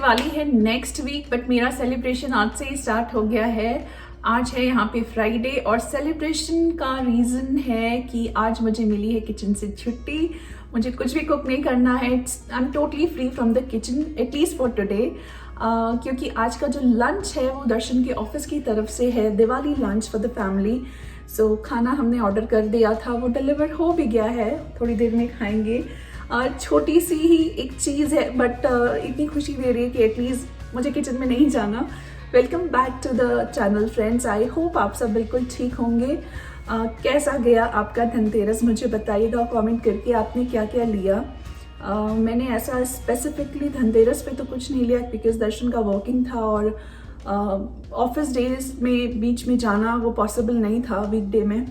दिवाली है next week, but मेरा celebration आज से ही स्टार्ट हो गया है। आज है यहाँ पे फ्राइडे और सेलिब्रेशन का रीज़न है कि आज मुझे मिली है किचन से छुट्टी। मुझे कुछ भी कुक नहीं करना है। I am totally free from the kitchen at least for today, क्योंकि आज का जो लंच है वो दर्शन के ऑफिस की तरफ से है, Diwali lunch for the family. So खाना हमने ऑर्डर कर दिया था, वो डिलीवर हो भी गया है, थोड़ी देर में खाएंगे। छोटी सी ही एक चीज़ है बट इतनी खुशी दे रही है कि एटलीस्ट मुझे किचन में नहीं जाना। Welcome back to the channel friends. I hope आप सब बिल्कुल ठीक होंगे। कैसा गया आपका धनतेरस मुझे बताइएगा कमेंट करके, आपने क्या क्या लिया। मैंने ऐसा स्पेसिफिकली धनतेरस पे तो कुछ नहीं लिया बिकॉज दर्शन का वॉकिंग था और ऑफिस डेज में बीच में जाना वो पॉसिबल नहीं था वीकडे में।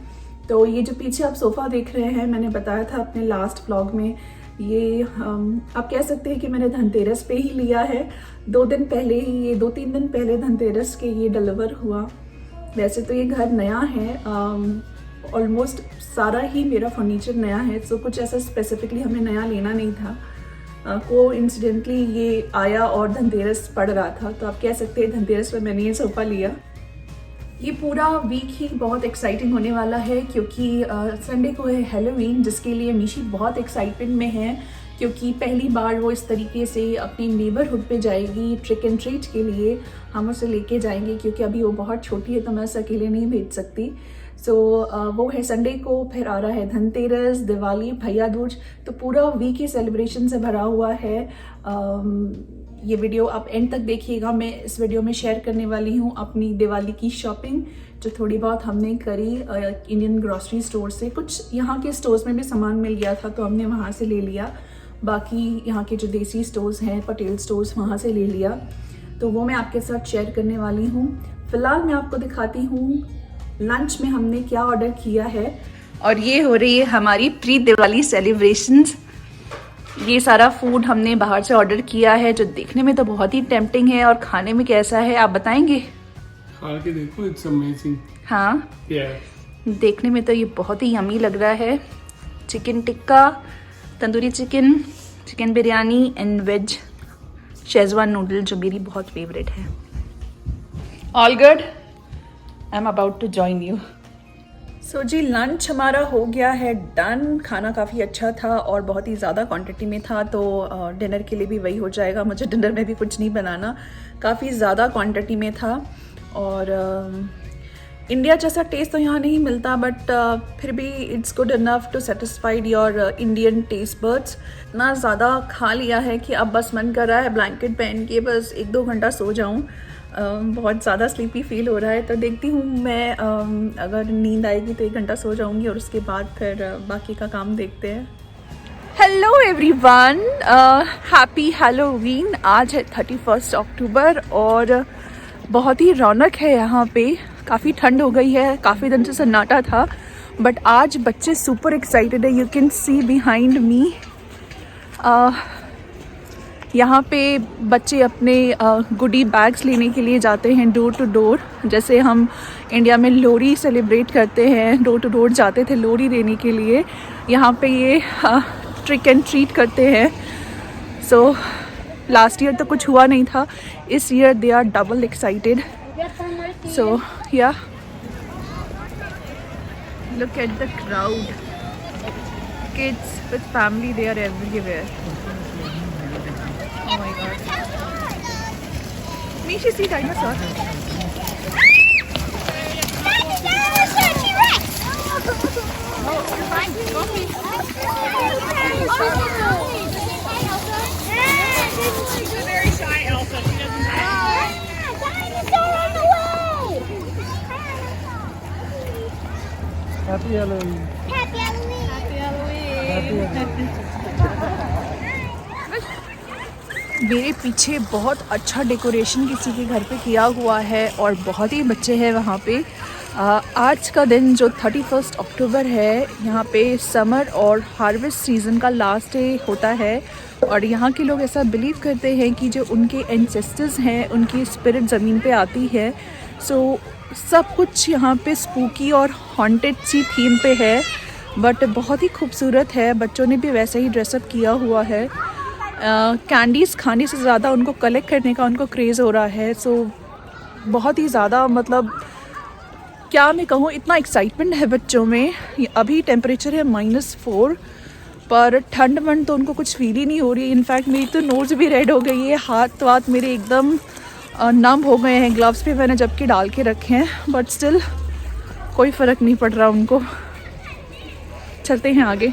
तो ये जो पीछे आप सोफ़ा देख रहे हैं, मैंने बताया था अपने लास्ट व्लॉग में, ये आप कह सकते हैं कि मैंने धनतेरस पे ही लिया है। 2-3 दिन पहले धनतेरस के ये डिलीवर हुआ। वैसे तो ये घर नया है, ऑलमोस्ट सारा ही मेरा फर्नीचर नया है, सो कुछ ऐसा स्पेसिफिकली हमें नया लेना नहीं था। कोइंसिडेंटली ये आया और धनतेरस पड़ रहा था, तो आप कह सकते हैं धनतेरस पे मैंने ये सोफ़ा लिया। ये पूरा वीक ही बहुत एक्साइटिंग होने वाला है क्योंकि संडे को है हैलोवीन, जिसके लिए मीशी बहुत एक्साइटमेंट में है क्योंकि पहली बार वो इस तरीके से अपनी नेबरहुड पे जाएगी ट्रिक एंड ट्रीट के लिए। हम उसे लेके जाएंगे क्योंकि अभी वो बहुत छोटी है तो मैं उसे अकेले नहीं भेज सकती। सो वो है संडे को, फिर आ रहा है धनतेरस, दिवाली, भैया दूज, तो पूरा वीक ही सेलिब्रेशन से भरा हुआ है। ये वीडियो आप एंड तक देखिएगा। मैं इस वीडियो में शेयर करने वाली हूँ अपनी दिवाली की शॉपिंग, जो थोड़ी बहुत हमने करी इंडियन ग्रॉसरी स्टोर से। कुछ यहाँ के स्टोर्स में भी सामान मिल गया था तो हमने वहाँ से ले लिया, बाकी यहाँ के जो देसी स्टोर्स हैं, पटेल स्टोर्स, वहाँ से ले लिया। तो वो मैं आपके साथ शेयर करने वाली हूँ। फिलहाल मैं आपको दिखाती हूँ लंच में हमने क्या ऑर्डर किया है। और ये हो रही है हमारी प्री दिवाली सेलिब्रेशंस। ये सारा फूड हमने बाहर से ऑर्डर किया है, जो देखने में तो बहुत ही टेम्पटिंग है और खाने में कैसा है आप बताएंगे? खा के देखो, इट्स अमेजिंग। हाँ, देखने में तो ये बहुत ही यमी लग रहा है। Chicken tikka, tandoori chicken, chicken biryani and veg Schezwan noodle, जो मेरी बहुत फेवरेट है। All good, I am about to join you. So जी, लंच हमारा हो गया है डन। खाना काफ़ी अच्छा था और बहुत ही ज़्यादा क्वांटिटी में था, तो डिनर के लिए भी वही हो जाएगा। मुझे डिनर में भी कुछ नहीं बनाना, काफ़ी ज़्यादा क्वांटिटी में था। और इंडिया जैसा टेस्ट तो यहाँ नहीं मिलता, बट फिर भी it's good enough to satisfied your Indian taste buds. इतना ज़्यादा खा लिया है कि अब बस मन कर रहा है ब्लैंकेट पहन के बस 1-2 घंटा सो जाऊँ। बहुत ज़्यादा स्लीपी फील हो रहा है, तो देखती हूँ मैं, अगर नींद आएगी तो 1 घंटा सो जाऊँगी और उसके बाद फिर बाकी का काम देखते हैं। Hello everyone, happy Halloween. आज है 31 अक्टूबर और बहुत ही रौनक है यहाँ पे। काफ़ी ठंड हो गई है, काफ़ी दिन से सन्नाटा था, बट आज बच्चे सुपर एक्साइटेड है। You can see behind me. यहाँ पे बच्चे अपने गुडी बैग्स लेने के लिए जाते हैं डोर टू डोर। जैसे हम इंडिया में लोहड़ी सेलिब्रेट करते हैं, डोर टू डोर जाते थे लोहड़ी देने के लिए, यहाँ पे ये ट्रिक एंड ट्रीट करते हैं। सो लास्ट ईयर तो कुछ हुआ नहीं था, इस year they are double excited. So yeah look at the crowd, kids with family, they are everywhere. Oh my god. Mishi, see dinosaur. Oh, you're fine. Go me. She's very shy, Elsa. She doesn't have. Dinosaur on the way. Happy Halloween. Happy Halloween. Happy Halloween. Happy Halloween. मेरे पीछे बहुत अच्छा decoration किसी के घर पे किया हुआ है और बहुत ही बच्चे हैं वहाँ पे। आज का दिन जो 31 अक्टूबर है, यहाँ पे समर और हार्वेस्ट सीज़न का लास्ट डे होता है और यहाँ के लोग ऐसा बिलीव करते हैं कि जो उनके एंसेस्टर्स हैं, उनकी स्पिरिट ज़मीन पे आती है। सो सब कुछ यहाँ पे स्पूकी और हॉन्टेड सी थीम पे है, बट बहुत ही खूबसूरत है। बच्चों ने भी वैसे ही ड्रेसअप किया हुआ है कैंडीज़ खाने से ज़्यादा उनको कलेक्ट करने का उनको क्रेज़ हो रहा है। सो बहुत ही ज़्यादा, मतलब क्या मैं कहूँ, इतना एक्साइटमेंट है बच्चों में। अभी टेम्परेचर है -4, पर ठंड वंड तो उनको कुछ फील ही नहीं हो रही। इनफैक्ट मेरी तो नोज़ भी रेड हो गई है, हाथ वाथ मेरे एकदम नम हो गए हैं। ग्लव्स भी मैंने जबकि डाल के रखे हैं, बट स्टिल कोई फ़र्क नहीं पड़ रहा उनको। चलते हैं आगे।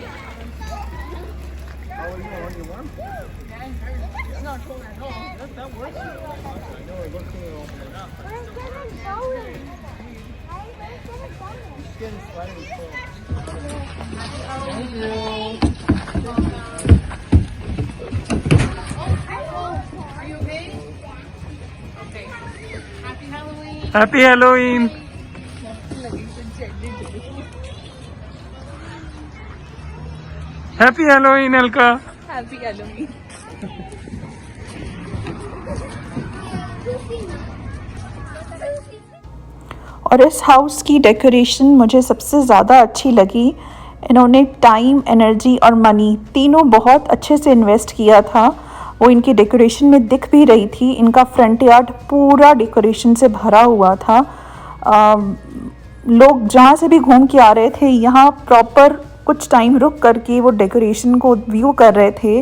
Happy Halloween. Happy Halloween Alka. Happy Halloween. और इस हाउस की डेकोरेशन मुझे सबसे ज़्यादा अच्छी लगी। इन्होंने टाइम, एनर्जी और मनी तीनों बहुत अच्छे से इन्वेस्ट किया था। वो इनकी डेकोरेशन में दिख भी रही थी। इनका फ्रंट यार्ड पूरा डेकोरेशन से भरा हुआ था। लोग जहाँ से भी घूम के आ रहे थे, यहाँ प्रॉपर कुछ टाइम रुक करके वो डेकोरेशन को व्यू कर रहे थे।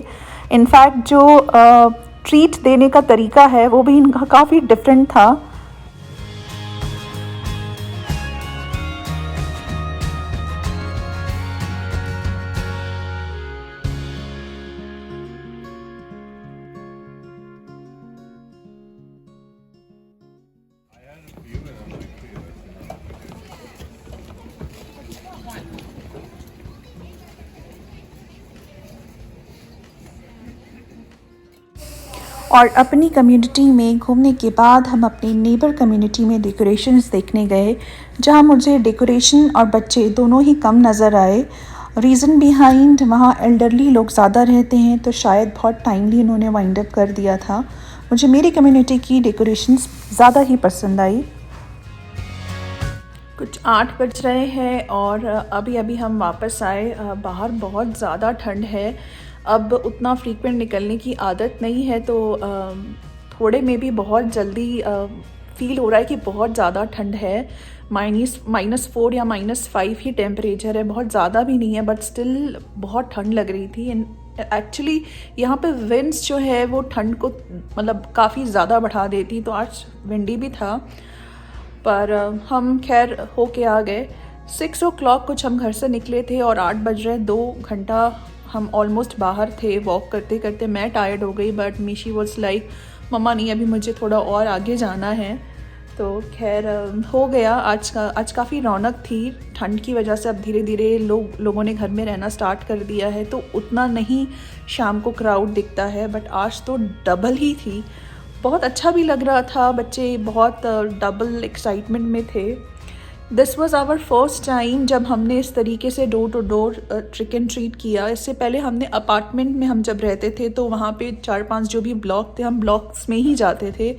इनफैक्ट जो ट्रीट देने का तरीका है वो भी इनका काफ़ी डिफरेंट था। और अपनी कम्युनिटी में घूमने के बाद हम अपनी नेबर कम्युनिटी में डेकोरेशंस देखने गए, जहां मुझे डेकोरेशन और बच्चे दोनों ही कम नज़र आए। रीज़न बिहाइंड, वहाँ एल्डरली लोग ज़्यादा रहते हैं, तो शायद बहुत टाइमली उन्होंने वाइंड अप कर दिया था। मुझे मेरी कम्युनिटी की डेकोरेशंस ज़्यादा ही पसंद आई। कुछ 8 बज रहे हैं और अभी अभी हम वापस आए। बाहर बहुत ज़्यादा ठंड है। अब उतना फ्रीक्वेंट निकलने की आदत नहीं है, तो थोड़े में भी बहुत जल्दी फील हो रहा है कि बहुत ज़्यादा ठंड है। -4 या -5 ही टेम्परेचर है, बहुत ज़्यादा भी नहीं है, बट स्टिल बहुत ठंड लग रही थी। एक्चुअली यहाँ पे विंड्स जो है वो ठंड को मतलब काफ़ी ज़्यादा बढ़ा देती, तो आज विंडी भी था। पर हम खैर होके आ गए। 6 o'clock कुछ हम घर से निकले थे और 8 बज रहे, 2 घंटा हम ऑलमोस्ट बाहर थे। वॉक करते करते मैं टायर्ड हो गई, बट मीशी वॉज लाइक मम्मा नहीं, अभी मुझे थोड़ा और आगे जाना है। तो खैर हो गया। आज काफ़ी रौनक थी। ठंड की वजह से अब धीरे धीरे लोगों ने घर में रहना स्टार्ट कर दिया है, तो उतना नहीं शाम को क्राउड दिखता है, बट आज तो डबल ही थी। बहुत अच्छा भी लग रहा था, बच्चे बहुत डबल एक्साइटमेंट में थे। This was our first time जब हमने इस तरीके से door to door trick and treat किया। इससे पहले हमने अपार्टमेंट में हम जब रहते थे, तो वहाँ पे 4-5 जो भी ब्लॉक थे, हम ब्लॉक्स में ही जाते थे,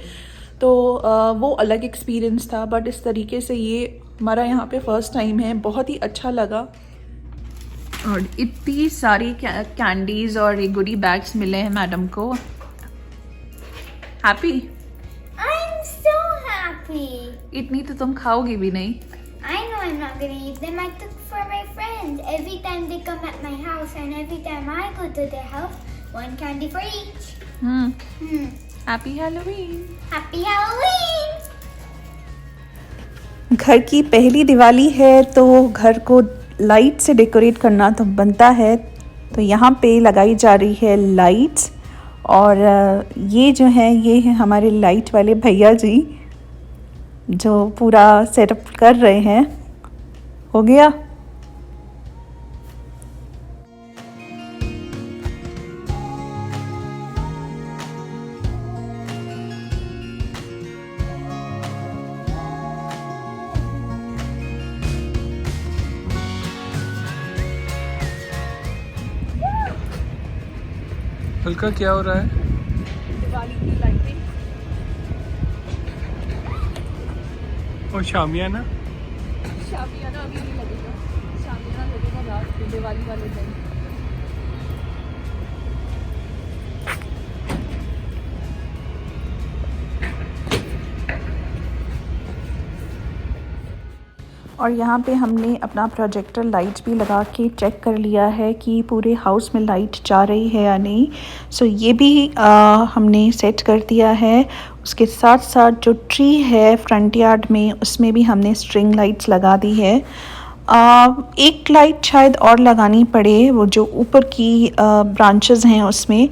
तो वो अलग एक्सपीरियंस था। बट इस तरीके से ये हमारा यहाँ पे फर्स्ट टाइम है, बहुत ही अच्छा लगा। और इतनी सारी कैंडीज़ और गुडी बैग्स मिले हैं मैडम को। हैप्पी? I'm so happy. इतनी तो तुम खाओगी भी नहीं। I know I'm not gonna eat them. I took for my friends. Every time they come at my house and every time I go to their house, one candy for each. Happy Halloween. Happy Halloween! घर की पहली दिवाली है, तो घर को light से decorate करना तो बनता है। तो यहाँ पे लगाई जा रही है लाइट्स, और ये जो है ये है हमारे लाइट वाले भैया जी जो पूरा सेटअप कर रहे हैं। हो गया। हल्का क्या हो रहा है? दिवाली की लाइटिंग और शामियाना शामियाना अभी नहीं लगेगा, शामियाना लगेगा रात को दिवाली वाले दिन। और यहाँ पे हमने अपना प्रोजेक्टर लाइट भी लगा के चेक कर लिया है कि पूरे हाउस में लाइट जा रही है या नहीं। सो ये भी हमने सेट कर दिया है। उसके साथ साथ जो ट्री है फ्रंट यार्ड में, उसमें भी हमने स्ट्रिंग लाइट्स लगा दी है। एक लाइट शायद और लगानी पड़े, वो जो ऊपर की ब्रांचेस हैं उसमें,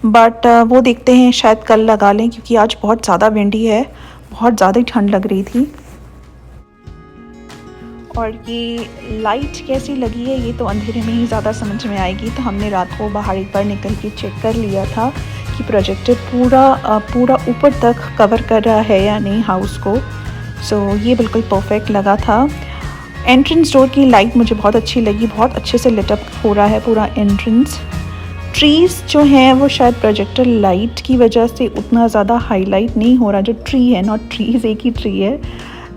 बट वो देखते हैं, शायद कल लगा लें क्योंकि आज बहुत ज़्यादा विंडी है, बहुत ज़्यादा ही ठंड लग रही थी। और ये लाइट कैसी लगी है ये तो अंधेरे में ही ज़्यादा समझ में आएगी। तो हमने रात को बाहर एक बार निकल के चेक कर लिया था कि प्रोजेक्टर पूरा ऊपर तक कवर कर रहा है या नहीं हाउस को। सो ये बिल्कुल परफेक्ट लगा था। एंट्रेंस डोर की लाइट मुझे बहुत अच्छी लगी, बहुत अच्छे से लिट अप हो रहा है पूरा एंट्रेंस। ट्रीज़ जो हैं वो शायद प्रोजेक्टर लाइट की वजह से उतना ज़्यादा हाईलाइट नहीं हो रहा। जो ट्री है, नॉट ट्रीज़, एक ही ट्री है,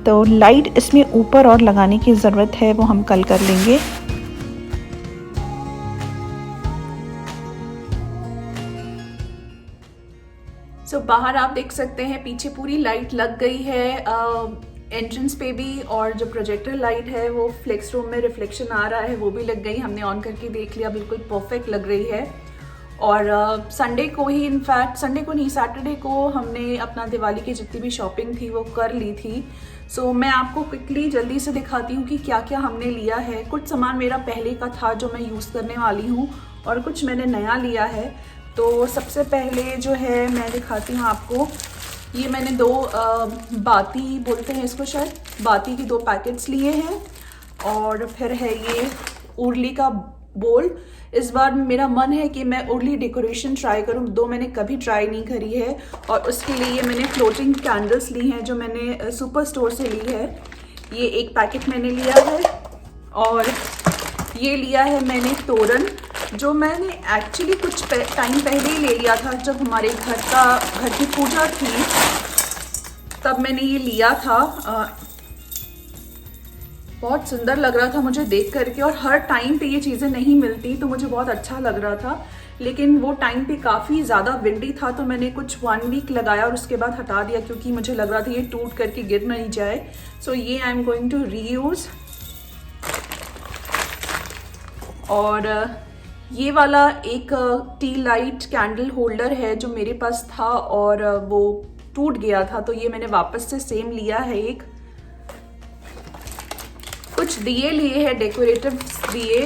तो लाइट इसमें ऊपर और लगाने की ज़रूरत है, वो हम कल कर लेंगे। सो बाहर आप देख सकते हैं पीछे पूरी लाइट लग गई है, एंट्रेंस पे भी, और जो प्रोजेक्टर लाइट है वो फ्लेक्स रूम में रिफ्लेक्शन आ रहा है वो भी लग गई। हमने ऑन करके देख लिया, बिल्कुल परफेक्ट लग रही है। और संडे को ही, इनफैक्ट संडे को नहीं, सैटरडे को हमने अपना दिवाली की जितनी भी शॉपिंग थी वो कर ली थी। सो मैं आपको क्विकली जल्दी से दिखाती हूँ कि क्या क्या हमने लिया है। कुछ सामान मेरा पहले का था जो मैं यूज़ करने वाली हूँ, और कुछ मैंने नया लिया है। तो सबसे पहले जो है मैं दिखाती हूँ आपको, ये मैंने 2 बाती बोलते हैं इसको शायद, बाती के 2 पैकेट्स लिए हैं। और फिर है ये उर्ली का बोल। इस बार मेरा मन है कि मैं उर्ली डेकोरेशन ट्राई करूं, 2 मैंने कभी ट्राई नहीं करी है। और उसके लिए मैंने फ्लोटिंग कैंडल्स ली हैं जो मैंने सुपर स्टोर से ली है। ये एक पैकेट मैंने लिया है। और ये लिया है मैंने तोरण, जो मैंने एक्चुअली कुछ टाइम पहले ही ले लिया था, जब हमारे घर की पूजा थी तब मैंने ये लिया था। बहुत सुंदर लग रहा था मुझे देख करके, और हर टाइम पे ये चीज़ें नहीं मिलती तो मुझे बहुत अच्छा लग रहा था। लेकिन वो टाइम पे काफ़ी ज़्यादा विंडी था तो मैंने कुछ 1 वीक लगाया और उसके बाद हटा दिया, क्योंकि मुझे लग रहा था ये टूट करके गिर नहीं जाए। सो ये I am going to reuse. और ये वाला एक टी लाइट कैंडल होल्डर है जो मेरे पास था और वो टूट गया था, तो ये मैंने वापस से सेम लिया है। कुछ दिए लिए हैं, डेकोरेटिव दिए,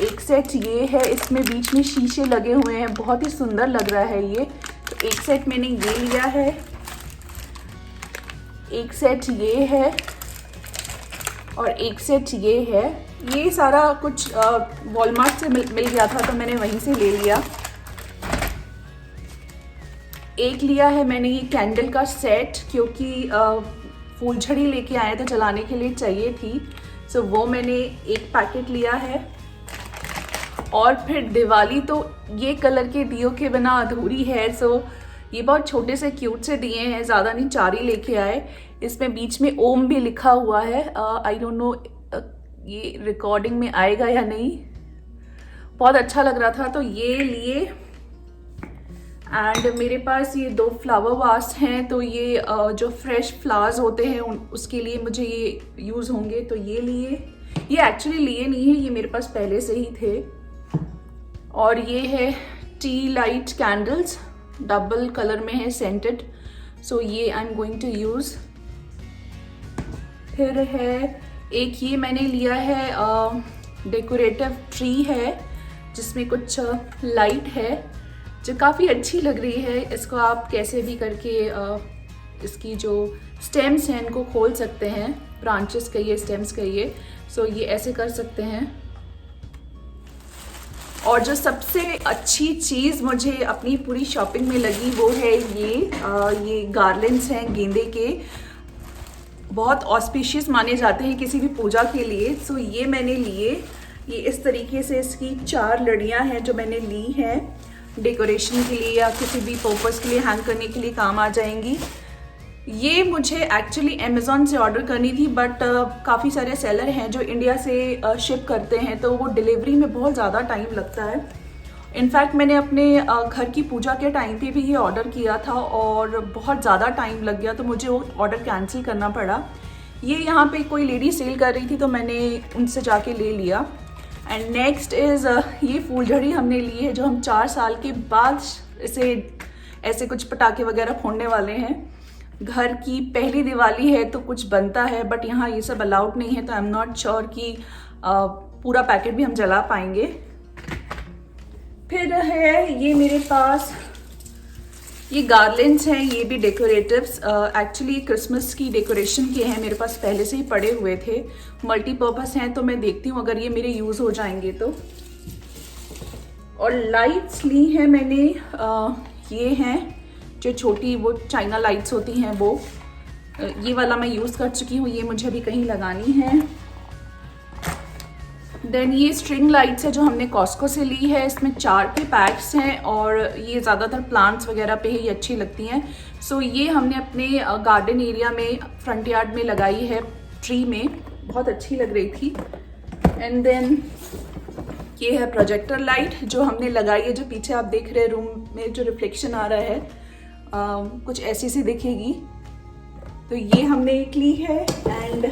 एक सेट ये है, इसमें बीच में शीशे लगे हुए हैं, बहुत ही सुंदर लग रहा है ये। तो एक सेट मैंने ये लिया है, एक सेट ये है, और एक सेट ये है। ये सारा कुछ वॉलमार्ट से मिल गया था तो मैंने वहीं से ले लिया। एक लिया है मैंने ये कैंडल का सेट, क्योंकि फूलझड़ी लेके आए थे, जलाने के लिए चाहिए थी। सो वो मैंने एक पैकेट लिया है। और फिर दिवाली तो ये कलर के दियों के बिना अधूरी है। सो ये बहुत छोटे से क्यूट से दिए हैं, ज़्यादा नहीं, 4 ही लेके आए। इसमें बीच में ओम भी लिखा हुआ है। आई डोंट नो ये रिकॉर्डिंग में आएगा या नहीं। बहुत अच्छा लग रहा था तो ये लिए। एंड मेरे पास ये 2 फ्लावर वास हैं, तो ये जो फ्रेश फ्लावर्स होते हैं उसके लिए मुझे ये यूज़ होंगे, तो ये लिए। ये एक्चुअली लिए नहीं है, ये मेरे पास पहले से ही थे। और ये है tea light candles, double colour में है, सेंटेड। सो ये I am going to use. फिर है एक ये मैंने लिया है, डेकोरेटिव ट्री है जिसमें कुछ लाइट है जो काफ़ी अच्छी लग रही है। इसको आप कैसे भी करके इसकी जो स्टेम्स हैं इनको खोल सकते हैं, ब्रांचेस कहिए, स्टेम्स कहिए। सो ये ऐसे कर सकते हैं। और जो सबसे अच्छी चीज़ मुझे अपनी पूरी शॉपिंग में लगी वो है ये गार्लैंड्स हैं गेंदे के, बहुत ऑस्पिशियस माने जाते हैं किसी भी पूजा के लिए। सो ये मैंने लिए। ये इस तरीके से इसकी 4 लड़ियाँ हैं जो मैंने ली हैं, डेकोरेशन के लिए या किसी भी पर्पस के लिए हैंग करने के लिए काम आ जाएंगी। ये मुझे एक्चुअली अमेज़ॉन से ऑर्डर करनी थी, बट काफ़ी सारे सेलर हैं जो इंडिया से शिप करते हैं, तो वो डिलीवरी में बहुत ज़्यादा टाइम लगता है। इनफैक्ट मैंने अपने घर की पूजा के टाइम पे भी ये ऑर्डर किया था और बहुत ज़्यादा टाइम लग गया, तो मुझे वो ऑर्डर कैंसिल करना पड़ा। ये यहाँ पे कोई लेडी सेल कर रही थी तो मैंने उनसे जाके ले लिया। एंड नेक्स्ट इज़ ये फूलझड़ी हमने ली है, जो हम 4 साल के बाद इसे ऐसे कुछ पटाखे वगैरह फोड़ने वाले हैं। घर की पहली दिवाली है तो कुछ बनता है, बट यहाँ ये सब अलाउड नहीं है, तो आई एम नॉट श्योर कि पूरा पैकेट भी हम जला पाएंगे। फिर है ये मेरे पास ये गार्लेंड्स हैं, ये भी डेकोरेटिव्स, एक्चुअली क्रिसमस की डेकोरेशन के हैं, मेरे पास पहले से ही पड़े हुए थे, मल्टीपर्पज़ हैं, तो मैं देखती हूँ अगर ये मेरे यूज़ हो जाएंगे तो। और लाइट्स ली हैं मैंने, ये हैं जो छोटी वो चाइना लाइट्स होती हैं, वो ये वाला मैं यूज़ कर चुकी हूँ, ये मुझे अभी कहीं लगानी है। देन ये स्ट्रिंग लाइट्स है जो हमने कॉस्को से ली है, इसमें 4 के पैक्स हैं और ये ज़्यादातर प्लांट्स वगैरह पे ही अच्छी लगती हैं। सो ये हमने अपने गार्डन एरिया में फ्रंट यार्ड में लगाई है, ट्री में, बहुत अच्छी लग रही थी। एंड देन ये है प्रोजेक्टर लाइट जो हमने लगाई है, जो पीछे आप देख रहे हैं रूम में जो रिफ्लेक्शन आ रहा है, कुछ ऐसी सी दिखेगी, तो ये हमने एक ली है। एंड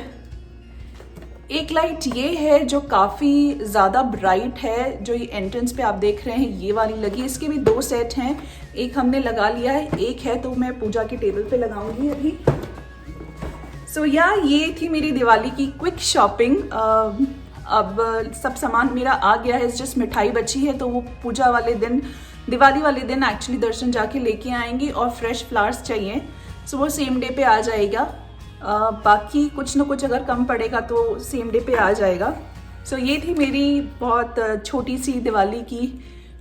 एक लाइट ये है जो काफ़ी ज़्यादा ब्राइट है, जो ये एंट्रेंस पे आप देख रहे हैं, ये वाली लगी। इसके भी 2 सेट हैं, एक हमने लगा लिया है, एक है तो मैं पूजा के टेबल पे लगाऊंगी अभी। सो ये थी मेरी दिवाली की क्विक शॉपिंग। अब सब सामान मेरा आ गया है, जस्ट मिठाई बची है, तो वो पूजा वाले दिन, दिवाली वाले दिन एक्चुअली दर्शन जाके लेके आएंगे। और फ्रेश फ्लावर्स चाहिए, सो वो सेम डे पे आ जाएगा। बाकी कुछ ना कुछ अगर कम पड़ेगा तो सेम डे पे आ जाएगा। सो ये थी मेरी बहुत छोटी सी दिवाली की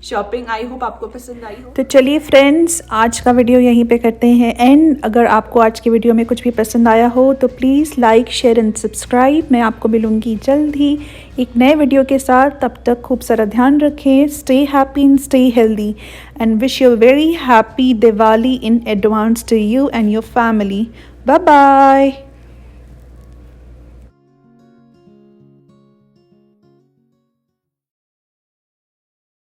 शॉपिंग। आई होप आपको पसंद आई हो। तो चलिए फ्रेंड्स, आज का वीडियो यहीं पे करते हैं एंड। अगर आपको आज की वीडियो में कुछ भी पसंद आया हो तो please like, share and subscribe. मैं आपको मिलूँगी जल्द ही एक नए वीडियो के साथ। तब तक खूब सारा ध्यान रखें, stay happy and stay healthy and wish you very happy Diwali in advance to you and your family. Bye bye.